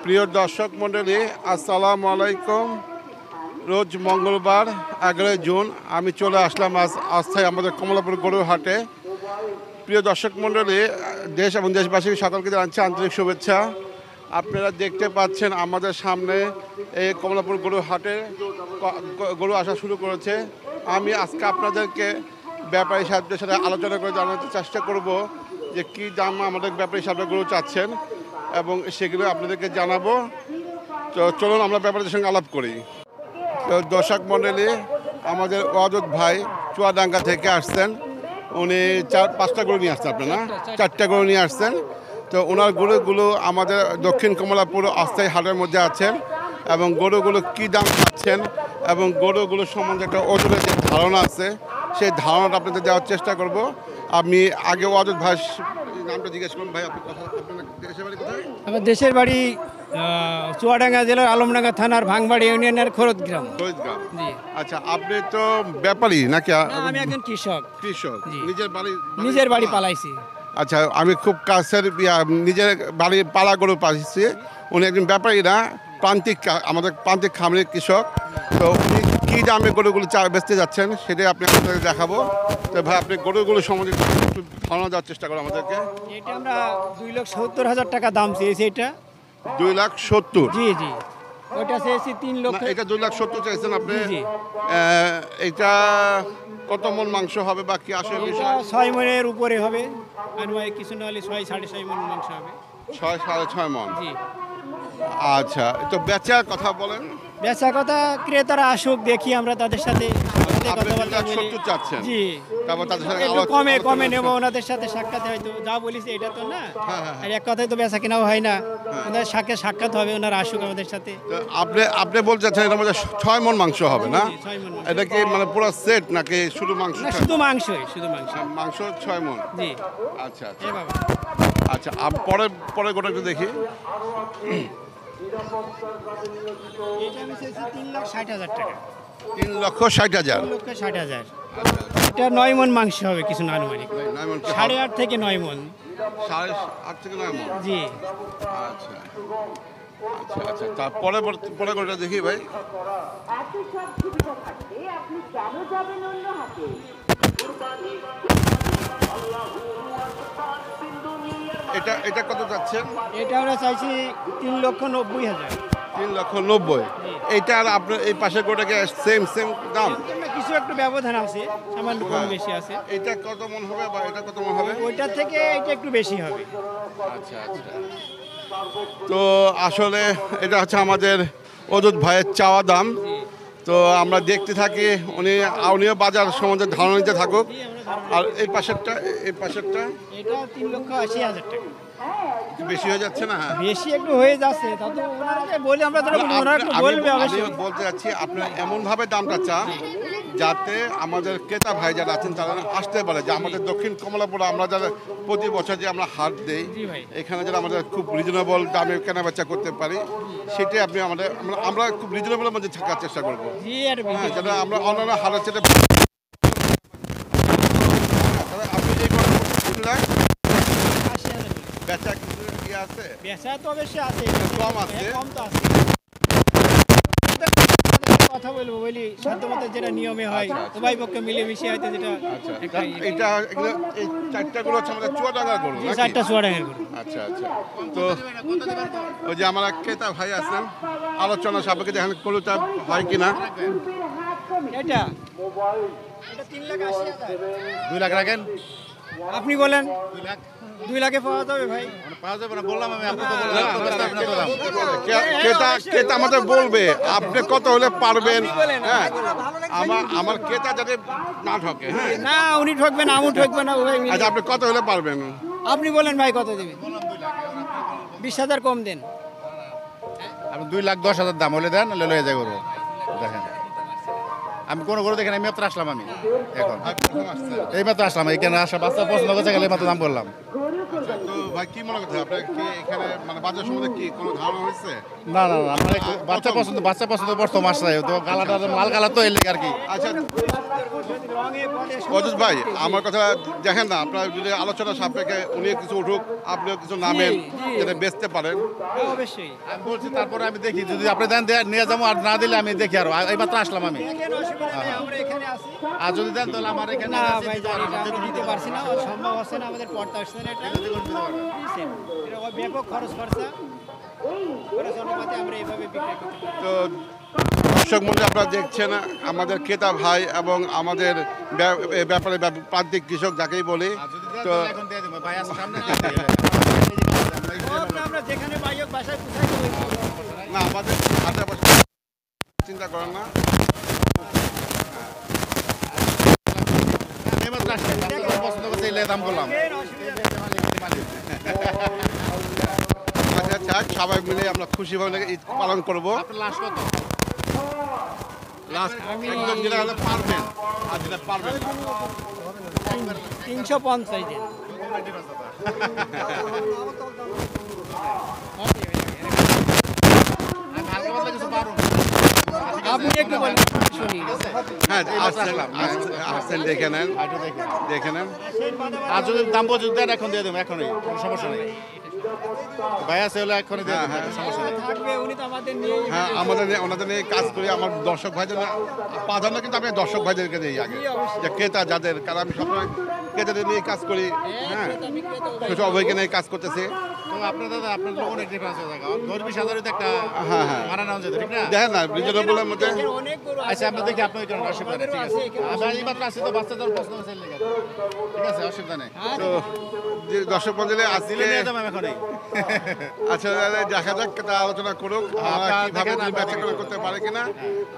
প্রিয় দর্শক মণ্ডলী, আসসালামু আলাইকুম। রোজ মঙ্গলবার 11 জুন আমি চলে আসলাম আস্থায় আমাদের কমলাপুর গরুর হাটে। প্রিয় দর্শক মণ্ডলী, দেশ এবং দেশবাসী সকলকে জানাচ্ছি আন্তরিক শুভেচ্ছা। আপনারা দেখতে পাচ্ছেন আমাদের সামনে এই কমলাপুর গরুর হাটে গরু আসা শুরু করেছে। আমি আজকে আপনাদেরকে ব্যাপারী সাহেবদের সাথে আলোচনা করে জানাতে চেষ্টা করব যে কী দাম আমাদের ব্যাপারী সাহেবরা গরু চাচ্ছেন এবং সেগুলো আপনাদেরকে জানাবো। তো চলুন আমরা ব্যাপারীদের সঙ্গে আলাপ করি। তো দর্শক মণ্ডলী, আমাদের অজত ভাই চুয়াডাঙ্গা থেকে আসছেন। উনি 4-5টা গরু নিয়ে আসছেন, আপনার না 4টা গরু নিয়ে আসছেন। তো ওনার গরুগুলো আমাদের দক্ষিণ কমলাপুর অস্থায়ী হাটের মধ্যে আছেন এবং গরুগুলো কী দাম পাচ্ছেন এবং গরুগুলো সম্বন্ধে একটা ওজনের যে ধারণা আছে সেই ধারণাটা আপনাদের দেওয়ার চেষ্টা করব। আমি আগে অজত ভাই নামটা জিজ্ঞেস করুন। ভাই আপনার দেশের বাড়ি কোথায়? আমার দেশের বাড়ি চুয়াডাঙ্গা জেলার আলমডাঙ্গা থানার ভাঙবাড়ি ইউনিয়নের খরচগ্রাম। খরিদগ্রাম। জি। আচ্ছা, আপনি তো ব্যাপারী নাকি? আমি একজন কৃষক। কৃষক। জি। নিজের বাড়ি পালাইছি। আচ্ছা, আমি খুব কাছের নিজের বাড়ি পালা গরু পাইছি। উনি একজন ব্যাপারী না, আমাদের প্রান্তিক খামারের কৃষক। তো উনি কী দামে গরুগুলো বেচতে যাচ্ছেন সেটাই আপনি আপনাদের দেখাবো। তো ভাই, আপনি গরুগুলো সম্বন্ধে একটু ধারণা দেওয়ার চেষ্টা করুন আমাদেরকে। এটা আমরা 2,70,000 টাকা দাম চেয়েছি। এটা 2,70,000। জি জি। ওইটা চেয়েছি 3 লক্ষ। এটা 2,70,000 চাইছেন আপনি? জি। এটা কত মন মাংস হবে বা কি আসে? এটা 6 মনের উপরে হবে। আনুমানিক কিছু না হলে 6-6.5 মন মাংস হবে। 6-6.5 মন। জি। আচ্ছা, তো বেচার কথা বলেন। বেচা কথা ক্রেতারা আসুক, দেখি আমরা তাদের সাথে আপনি কথাবার্তা বলি। 2,70,000 চাচ্ছেন? জি। তারপর তাদের সাথে একটু কমে আলোচনা নেবো ওনাদের সাথে সাক্ষাৎ, হয়তো যা বলিস এটা তো না। হ্যাঁ। আর এক কথায় তো বেচা কেনাও হয় না। ওনার সাক্ষাৎ হবে, ওনারা আসুক আমাদের সাথে। তো আপনি বলতে চাচ্ছেন এটার মধ্যে 6 মন মাংস হবে না? জি, 6 মণ মাংস। এটা কি মানে পুরো সেট নাকি শুধু মাংস? না, শুধু মাংসই, শুধু মাংস। মাংস 6 মন। জি। আচ্ছা আচ্ছা এ বাবা। আচ্ছা, পরে গোটা একটু দেখি। এটা আমি চেয়েছি 3,60,000 টাকা। 3,60,000। 3,60,000। এটা 9 মণ মাংস হবে কিছু না, আনুমানিক 9 মন কি হবে? 8.5 থেকে 9 মণ। 8.5 থেকে 9 মন। জি। আচ্ছা আচ্ছা, তারপরে পরে গোটা দেখি ভাই। এত সব সুবিধা থাকতে আপনি কেন যাবেন অন্য হাতে? এটা কত যাচ্ছেন? এটা আমরা চাইছি 3,90,000। 3,90,000। এইটা আর আপনার এই পাশের গোটাকে সেম দাম? কিছু একটু ব্যবধান আছে, সামান্য কম বেশি আছে। এটা কত মন হবে বা এটা কত মন হবে? ওইটার থেকে এটা একটু বেশি হবে। আচ্ছা। তো আসলে এটা হচ্ছে আমাদের অজত ভাইয়ের চাওয়া দাম। তো আমরা দেখতে থাকি, উনিও বাজার সম্বন্ধে ধারণা নিতে থাকুক। আর এই পাশেরটা এটা 3,80,000 টাকা। একটু বেশি হয়ে যাচ্ছে না? বেশি একটু হয়ে যাচ্ছে, তা তো ওনারা বলি, আমরা তো ওনারা একটু বলবে আমি অবশ্যই। বলতে চাচ্ছি, আপনার এমনভাবে দামটা চান যাতে আমাদের ক্রেতা ভাই যারা আছেন তারা আসতে পারে। যে আমাদের দক্ষিণ কমলাপুরে আমরা যারা প্রতি বছর যে আমরা হাট দেই, জি ভাই। এখানে যারা আমাদের খুব রিজনেবল দামে কেনাবেচা করতে পারি, সেটাই আপনি আমরা খুব রিজনেবলের মধ্যে থাকার চেষ্টা করবো। জি, আর হ্যাঁ, যাতে আমরা অন্যান্য হাটের চেয়ে আপনি যে বেচা কিছু কি আছে? বেচা তো অবশ্যই আছে, কম আছে? কম তো আছে। কথা বলবো বলি, সাধ্যমতো যেটা নিয়মে হয়, আচ্ছা। উভয় পক্ষে মিলেমিশে হয়তো যেটা একটা এই 4টা গুলো হচ্ছে আমাদের চুয়াডাঙ্গার গরু নাকি? 4টা চুয়াডাঙ্গার গরু। আচ্ছা। তো ওই যে আমার এক ক্রেতা ভাই আছেন, আলোচনা সাপেক্ষে দেখেন গরুটা হয় কিনা। এটা 3,80,000। 2 লাখ রাখেন। আপনি বলেন 2 লাখ 2 লাখে পাওয়া যাবে ভাই? পাওয়া যাবে না, বললাম আমি। আপনি তো বললেন তো বেচতে হবে না তো দাম। ক্রেতা আমাদের বলবে আপনি কত হলে পারবেন। হ্যাঁ, আমার ক্রেতা যাতে না ঠকে। হ্যাঁ, না, উনি ঠকবে না, আমি ঠকবে না, উভয় মিলে। আচ্ছা, আপনি কত হলে পারবেন? আপনি বলেন ভাই কত দেবেন? 20,000 কম দেন। আপনি 2,10,000 দাম হলে দেন, নাহলে লয়ে যায় গরু। দেখেন, আমি কোনো গরু দেখেন, আমি মাত্র আসলাম। আমি এখন এই মাত্র আসলাম, এখানে আসা বাচ্চা পছন্দ করছে গেলে মাত্র দাম বললাম। করবেন তো ভাই কি মনে করছেন আপনার কি এখানে মানে বাজার সম্বন্ধে কি কোনো ধারণা হয়েছে? না না না আমার বাচ্চা পছন্দ প্রথম আসছে তো কালারটা লাল কালার তো এলে আর কি। আচ্ছা অজিত ভাই আমার কথা দেখেন না, আপনার যদি আলোচনা সাপেক্ষে উনি কিছু উঠুক আপনিও কিছু নামেন যেটা বেচতে পারেন। অবশ্যই আমি বলছি তারপরে আমি দেখি যদি আপনি দেন নিয়ে যাবো, আর না দিলে আমি দেখি। আর এই মাত্র আসলাম আমি, আমরা এখানে আছি আর যদি দেন তাহলে আমার এখানে না আছে, ভাই দিতে পারবেন, জানি না, আমি দেখুন দিতে পারছি না, সম্ভব হচ্ছে না, আমাদের পড়তে আসছে না, এটা বুঝছেন? এটা ব্যাপক খরচ খরচা খরচ অনুপাতে আমরা এইভাবে বিক্রি করতে পারি। তো দর্শক মন্ডলী আপনারা দেখছেন আমাদের ক্রেতা ভাই এবং আমাদের ব্যাপারে প্রান্তিক কৃষক যাকেই বলি। আর যদি দেন তো তাহলে এখন দিয়ে দেবো ভাই, আছে সামনে দিয়ে দিই। আমরা যেখানে পাই হোক বাসায় কোথায় না আমাদের আশেপাশে চিন্তা করেন না। এই মাত্র আসলাম, দামটা পছন্দ করছে এলে দাম করলাম। আচ্ছা আচ্ছা সবাই মিলে আমরা খুশিভাবে ঈদ পালন করবো। আপনার লাস্ট কত? লাস্ট একদম যেটা হলে পারবেন আর যেটা পারবেন না। 350 দিন আমি হালকা পাতলা কিছু পারবো। আপনি একটু বলেন শুনি। হ্যাঁ আসছেন দেখে নেন, একটু দেখি। দেখে নেন। আর যদি দাম যদি দেন এখন দিয়ে দেবো, এখনই কোনো সমস্যা নেই। ভাই আছে হলে এখনই দিয়ে দেবো, কোনো সমস্যা নেই। থাকবে উনি তো আমাদের নিয়ে হ্যাঁ ওনাদের নিয়ে কাজ করি। আমার দর্শক ভাইদের প্রাধান্য কিন্তু আমি দর্শক ভাইদেরকে দিই আগে, যে ক্রেতা যাদের, কারণ আমি সবসময় ক্রেতাদের নিয়ে কাজ করি। হ্যাঁ সবাইকে নিয়ে কাজ করতেছি। তো আপনার দাদা আপনার লোক অনেক ডিফারেন্স হয়ে থাকে। 10-20 তো একটা হ্যাঁ, হ্যাঁ। মারা নেওয়া যেত, ঠিক না? দেখেন না রিজনেবলের মধ্যে। অনেক গরু আচ্ছা আমরা দেখি আপনি ওই কারণে অসুবিধা নেই, ঠিক আছে। আমি এই মাত্র আসছি তো বাচ্চাদের প্রশ্ন হয়েছে লেগে, ঠিক আছে, অসুবিধা নেই। তো যে দর্শক মন্ডলী দিলে আজকে নিয়ে যাবো আমি এখনই। আচ্ছা দেখা যাক তা আলোচনা করুক আপনারা কিভাবে দেখেন, আমরা বেচাকেনা করতে পারে কিনা।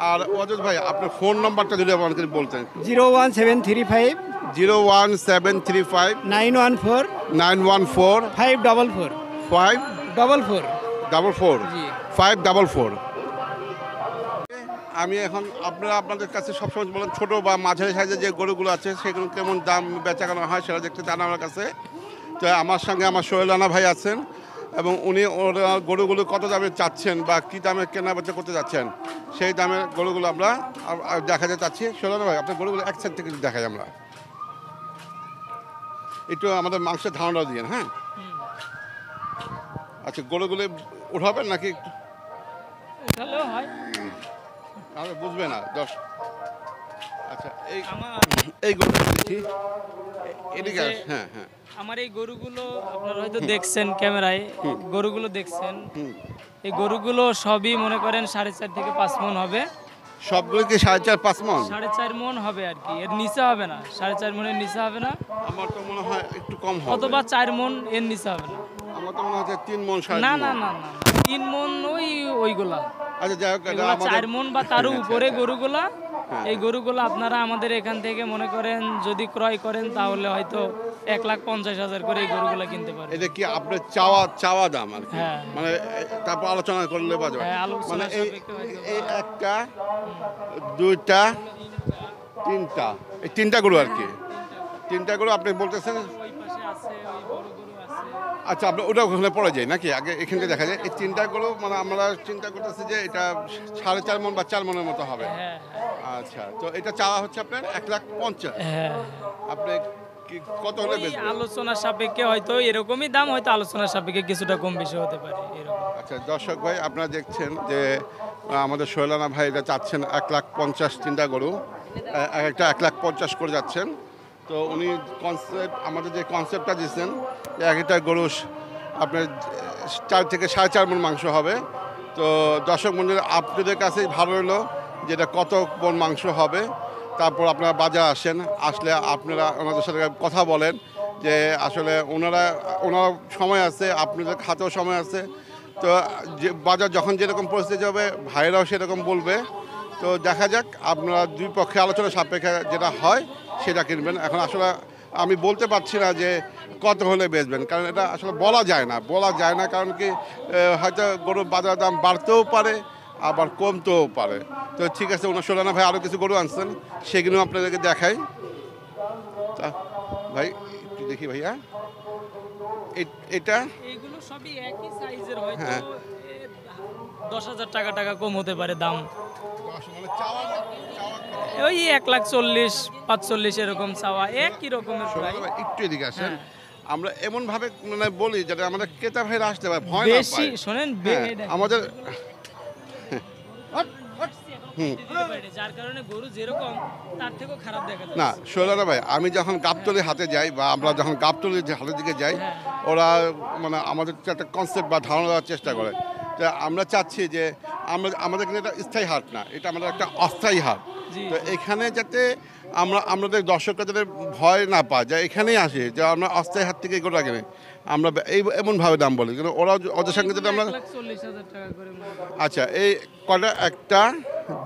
আর অজিত ভাই আপনার ফোন নাম্বারটা যদি আমাকে বলতেন। 01735 01735 914 914 544 544 জি 544। আমি এখন আপনাদের কাছে সবসময় বলেন ছোট বা মাঝারি সাইজের যে গরুগুলো আছে সেগুলো কেমন দাম বেচাকেনা হয় সেটা দেখতে চান আমার কাছে। তো আমার সঙ্গে আমার সোহেল রানা ভাই আছেন এবং উনি ওরা গরুগুলো কত দামে চাচ্ছেন বা কী দামে কেনা বেচা করতে যাচ্ছেন সেই দামের গরুগুলো আমরা দেখাতে চাচ্ছি। সোহেল রানা ভাই আপনার গরুগুলো এক সাইড থেকে একটু দেখাই আমরা, একটু আমাদের মাংসের ধারণাও দিন। হ্যাঁ আচ্ছা গরুগুলো উঠাবেন নাকি? উঠালেও হয়। আমরা বুঝবে না দশ। আচ্ছা আমার এই গরুটা দেখি এদিকে হ্যাঁ হ্যাঁ আমার এই গরুগুলো আপনারা হয়তো দেখছেন ক্যামেরায়, গরুগুলো দেখছেন, এই গরুগুলো সবই মনে করেন 4.5 থেকে 5 মণ হবে। সবগুলো কি 4.5-5 মণ? 4.5 মণ হবে আর কি, এর নিচে হবে না, 4.5 মণের নিচে হবে না, আমার তো মনে হয় একটু কম হবে। অথবা 4 মণ এর নিচে হবে না। আমার তো মনে হচ্ছে 3 মণ 3.5 না মণ। না না না 3 মণ ওইগুলা, আচ্ছা যাই হোক এটা এগুলা আমাদের 4 মণ বা তারও উপরে গরুগুলা। এই গরুগুলো আপনারা আমাদের এখান থেকে মনে করেন যদি ক্রয় করেন তাহলে হয়তো 1,50,000 করে এই গরুগুলো কিনতে পারেন। এটা কি আপনার চাওয়া দাম আর কি? হ্যাঁ। মানে তারপর আলোচনা করলে বাজবে। হ্যাঁ, আলোচনা মানে সাপেক্ষে হয়তো। এই একটা দুইটা তিনটা, এই তিনটা গরু আর কি। তিনটা গরু আপনি বলতেছেন। ওই পাশে আছে, ওই বড় গরু আছে। আচ্ছা আমরা ওটা ওখানে পড়ে যাই নাকি? আগে এখানকে দেখা যায় এই তিনটা গরু, মানে আমরা চিন্তা করতেছি যে এটা 4.5 মণ বা 4 মণের মতো হবে। হ্যাঁ আচ্ছা তো এটা চাওয়া হচ্ছে আপনার 1,50,000। হ্যাঁ আপনি কি কত হলে ওই বেচবেন? আলোচনার সাপেক্ষে হয়তো এরকমই দাম, হয়তো আলোচনার সাপেক্ষে কিছুটা কম বেশি হতে পারে এরকম। আচ্ছা দর্শক ভাই আপনারা দেখছেন যে আমাদের সোহেলানা ভাই এটা চাচ্ছেন 1,50,000 তিনটা গরু, এক একটা 1,50,000 করে যাচ্ছেন। তো উনি আমাদের যে কনসেপ্টটা দিচ্ছেন যে এক একটা গরু আপনার 4 থেকে 4.5 মণ মাংস হবে। তো দর্শক মন্ডলী আপনাদের কাছেই ভালো হলো যেটা কত মণ মাংস হবে। তারপর আপনারা বাজার আসলে আপনারা ওনাদের সাথে কথা বলেন যে আসলে ওনারা সময় আছে, আপনাদের খাতেও সময় আছে। তো যে বাজার যখন যেরকম পরিস্থিতি হবে ভাইরাও সেরকম বলবে। তো দেখা যাক আপনারা দুই পক্ষে আলোচনা সাপেক্ষে যেটা হয় সেটা কিনবেন। এখন আসলে আমি বলতে পারছি না যে কত হলে বেচবেন, কারণ এটা আসলে বলা যায় না কারণ কি হয়তো গরুর বাজার দাম বাড়তেও পারে আবার কমতেও পারে। তো ঠিক আছে ওনার সোলানা ভাই আরও কিছু গরু আনছেন সেগুলো আপনাদেরকে দেখাই। তা ভাই একটু দেখি ভাইয়া এটা এইগুলো সবই একই সাইজের, হয়তো হ্যাঁ। 10,000 টাকা কম হতে পারে দাম। মানে চাওয়া ওই 1,40,45 এরকম চাওয়া, একই রকমের প্রায়। একটু এদিকে আসেন। হ্যাঁ। আমরা এমন ভাবে মানে বলি যাতে আমাদের ক্রেতা ভাইরা আসতে পারে, ভয় না বেশি পায়। শোনেন, হ্যাঁ, আমাদের যার কারণে গরু যেরকম তার থেকেও খারাপ দেখা যায়। না শৈলারা ভাই, আমি যখন গাবতলি হাতে যাই বা আমরা যখন গাবতলি হাতের দিকে যাই, ওরা মানে আমাদের একটা কনসেপ্ট বা ধারণা দেওয়ার চেষ্টা করে। তো আমরা চাচ্ছি যে আমাদের কিন্তু এটা স্থায়ী হাট না, এটা আমাদের একটা অস্থায়ী হাট। জি। তো এখানে যাতে আমাদের দর্শকরা যাতে ভয় না পায়, যে এখানেই আসে যে আমরা অস্থায়ী হাট থেকে এগুলো কিনে আমরা এমনভাবে দাম বলি, কিন্তু ওরা ওদের সঙ্গে যদি আমরা 1,40,000 টাকা করে মনে করেন। আচ্ছা এই কটা, একটা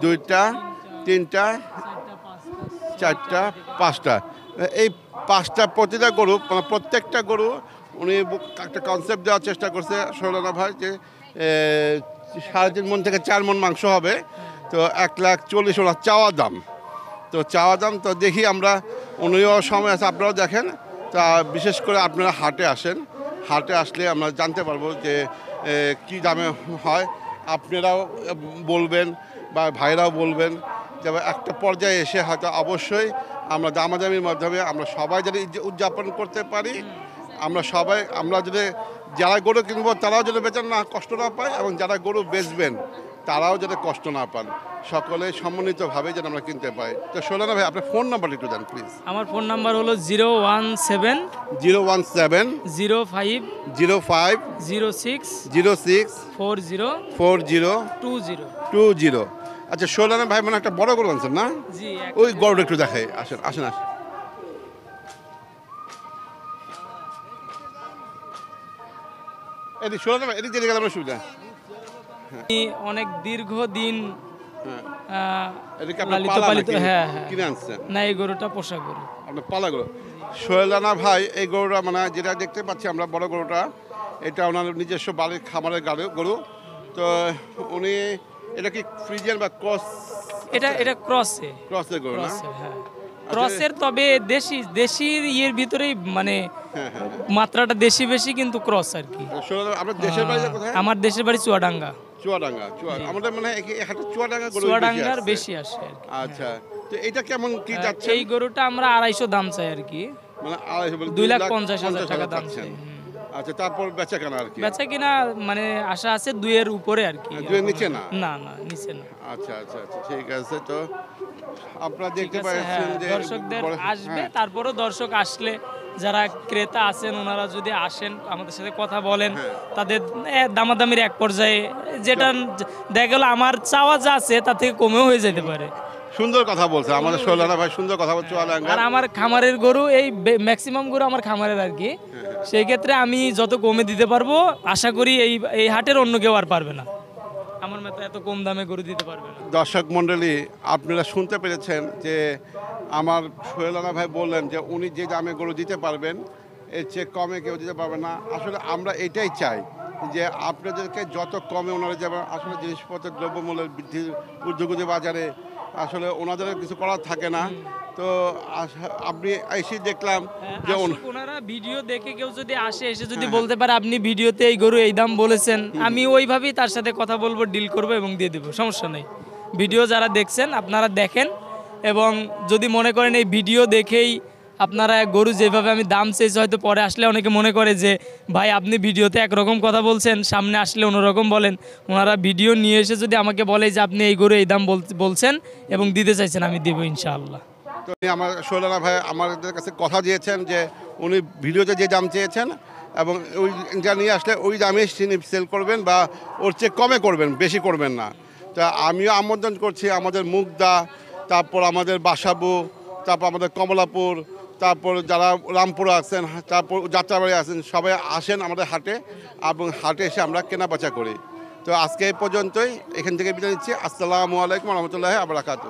দুইটা তিনটা 4টা 5টা চারটা পাঁচটা, এই পাঁচটা প্রতিটা গরু মানে প্রত্যেকটা গরু উনি একটা কনসেপ্ট দেওয়ার চেষ্টা করছে শৈলানা ভাই, যে 3.5 মণ থেকে 4 মণ মাংস হবে। তো 1,40,000 ওনার চাওয়া দাম। তো দেখি আমরা, উনিও সময় আছে, আপনারাও দেখেন। তা বিশেষ করে আপনারা হাটে আসেন, হাটে আসলে আমরা জানতে পারবো যে কি দামে হয়। আপনারাও বলবেন বা ভাইরাও বলবেন, যে একটা পর্যায়ে এসে হয়তো অবশ্যই আমরা দামাদামির মাধ্যমে আমরা সবাই যদি উদযাপন করতে পারি, আমরা যদি যারা গরু কিনবো তারাও যদি বেচার না কষ্ট না পায়, এবং যারা গরু বেচবেন তারাও যাতে কষ্ট না পান, সকলে সমন্বিতভাবে যেন আমরা কিনতে পাই। তো শৈলানা ভাই, আপনার ফোন নাম্বার একটু দেন প্লিজ। আমার ফোন নাম্বার হলো 017 017 05 05 06 06 40 40 20। 20। আচ্ছা শৈলানা ভাই, মানে একটা বড় গরু আনছেন না? জি, ওই গরুটা একটু দেখাই, আসেন আসেন আসেন। এদিকে শৈলানা ভাই, এদিক দিয়ে গেলে আমরা সুবিধা। আমি অনেক দীর্ঘদিন হ্যাঁ, এদিকে আপনার লালিত পালা পালিত, নাকি? হ্যাঁ হ্যাঁ। কিনে আনছেন না, এই গরুটা পোষা গরু। আপনার পালা গরু। শৈলানা ভাই, এই গরুটা মানে যেটা দেখতে পাচ্ছি আমরা, বড় গরুটা, এটা ওনার নিজস্ব বাড়ির খামারের গরু। তো উনি এটা কি ফ্রিজিয়ান বা এটা ক্রসের গরু না? হ্যাঁ, ক্রসের, তবে দেশির ইয়ের ভিতরেই মানে মাত্রাটা দেশি বেশি, কিন্তু ক্রস আর কি। শৈলানা, আপনার দেশের বাড়ি কোথায়? আমার দেশের বাড়ি চুয়াডাঙ্গা। চুয়াডাঙ্গা। আমাদের মানে হাটে চুয়াডাঙ্গা গরু চুয়াডাঙ্গার বেশি আসে আর কি। আচ্ছা, তো এটা কেমন কি যাচ্ছে? এই গরুটা আমরা 250 দাম চাই আর কি, মানে 250 2,50,000 টাকা দাম চাচ্ছেন। চাই। আচ্ছা, তারপর বেচা কেনা আর কি? বেচা কিনা মানে আশা আছে 2-এর উপরে আর কি। 2-এর নিচে না? না না, নিচে না। আচ্ছা আচ্ছা আচ্ছা, ঠিক আছে। তো আপনারা দেখতে ঠিক আছে, পাচ্ছেন হ্যাঁ, যে দর্শকদের আসবে, হ্যাঁ, তারপরও দর্শক আসলে যারা ক্রেতা আছেন ওনারা যদি আসেন আমাদের সাথে কথা বলেন, তাদের দামাদামির এক পর্যায়ে যেটা দেখা গেল আমার চাওয়া যা আছে তার থেকে কমেও হয়ে যেতে পারে। সুন্দর কথা বলছে আমাদের শৈলানা ভাই, সুন্দর কথা বলছে। আর আমার খামারের গরু, এই ম্যাক্সিমাম গরু আমার খামারের আর কি, সেই ক্ষেত্রে আমি যত কমে দিতে পারবো, আশা করি এই হাটের অন্য কেউ আর পারবে না, আমার মতো এত কম দামে গরু দিতে পারবে না। দর্শক মণ্ডলী, আপনারা শুনতে পেরেছেন যে আমার শৈলানা ভাই বললেন যে উনি যে দামে গরু দিতে পারবেন, এর চেয়ে কমে কেউ দিতে পারবে না। আসলে আমরা এটাই চাই যে আপনাদেরকে যত কমে ওনারা যাবেন। আসলে জিনিসপত্রের দ্রব্যমূল্যের বৃদ্ধি, ঊর্ধ্বগতি বাজারে আসলে ওনাদের কিছু করার থাকে না। তো আপনি এসে দেখলাম যে ওনারা ভিডিও দেখে কেউ যদি আসে, এসে যদি বলতে পারে আপনি ভিডিওতে এই গরু এই দাম বলেছেন, আমি ওইভাবেই তার সাথে কথা বলবো, ডিল করবো এবং দিয়ে দেবো, সমস্যা নেই। ভিডিও যারা দেখছেন আপনারা দেখেন, এবং যদি মনে করেন এই ভিডিও দেখেই আপনারা গরু যেভাবে আমি দাম চেয়েছি, হয়তো পরে আসলে অনেকে মনে করে যে ভাই আপনি ভিডিওতে একরকম কথা বলছেন, সামনে আসলে অন্যরকম বলেন। ওনারা ভিডিও নিয়ে এসে যদি আমাকে বলে যে আপনি এই গরু এই দাম বলছেন এবং দিতে চাইছেন, আমি দেবো ইনশাআল্লাহ। তো আমার শৈলানা ভাই আমাদের কাছে কথা দিয়েছেন যে উনি ভিডিওতে যে দাম চেয়েছেন এবং ওই যা নিয়ে আসলে ওই দামে তিনি সেল করবেন, বা ওর চেয়ে কমে করবেন, বেশি করবেন না। তা আমিও আমন্ত্রণ করছি আমাদের মুগদা, তারপর আমাদের বাসাবু, তারপর আমাদের কমলাপুর, তারপর যারা রামপুরা আছেন, তারপর যাত্রাবাড়ি আছেন, সবাই আসেন আমাদের হাটে, এবং হাটে এসে আমরা কেনাবেচা করি। তো আজকে এই পর্যন্তই, এখান থেকে বিদায় নিচ্ছি। আসসালামু আলাইকুম রহমতুল্লাহ আবরাকাতুহু।